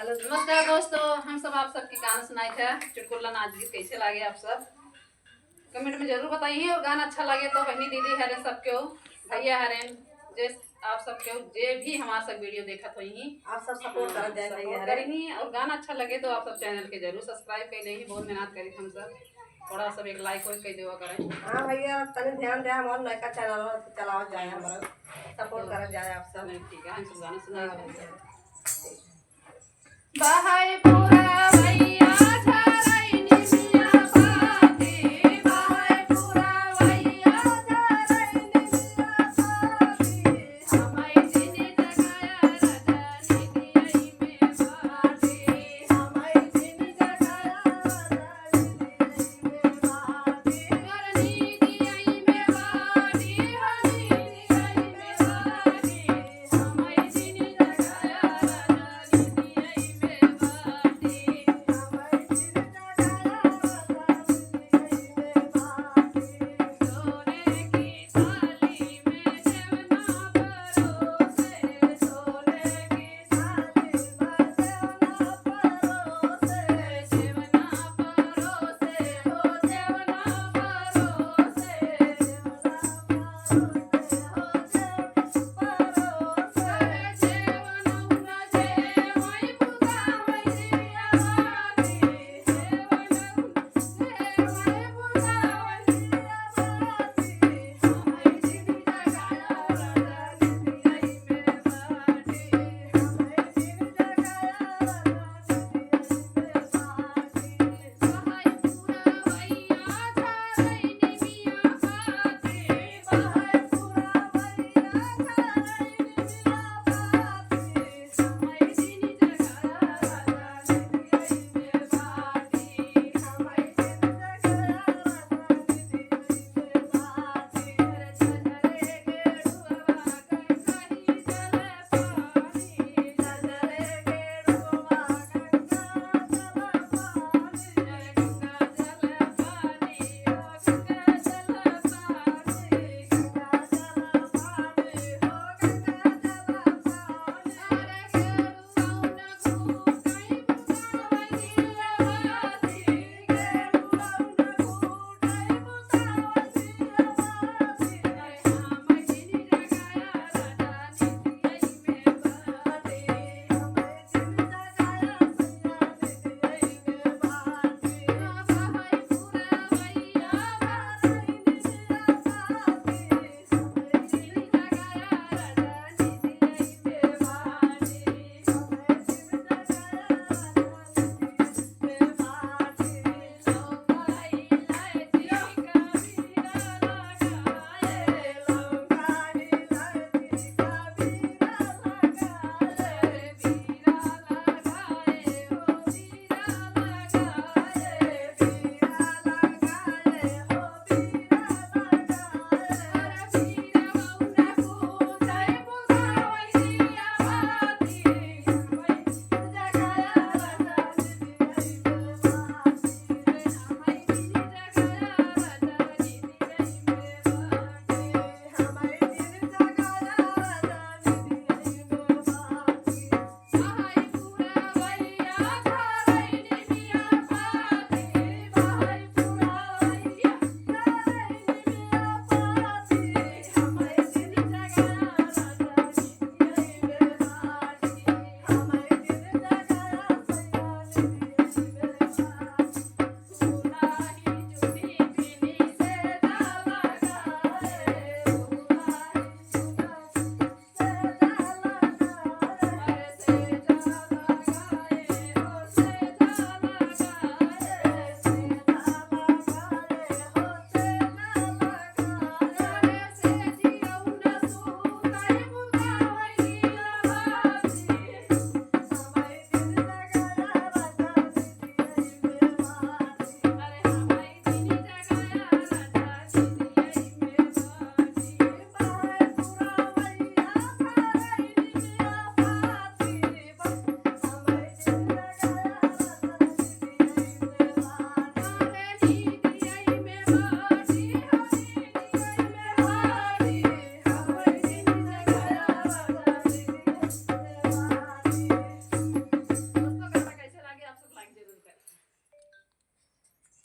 Hello नमस्कार दोस्तों, हम सब आप सबके गाना सुनाए थे चुटकुला नाच गीत कैसे लगे आप सब कमेंट में जरूर बताइए। और गाना अच्छा लगे तो बहनी दीदी हरे सबके भैया हरे जे आप सबके जे भी हमारा सब वीडियो देखा तो ही आप सब सपोर्ट करेंगी। और गाना अच्छा लगे तो आप सब चैनल के जरूर सब्सक्राइब कर लेंगे। बहुत मेहनत करी हम सब, थोड़ा सब एक लाइक और कर देवा करें। हाँ भैया तनी ध्यान दे, हमारा नया चैनल चलाओ जाए, हमारा सपोर्ट कर जाए आप सब। ठीक है, हम सब गाना हाँ सुनाएंगे। भैया। बाहाय पूरा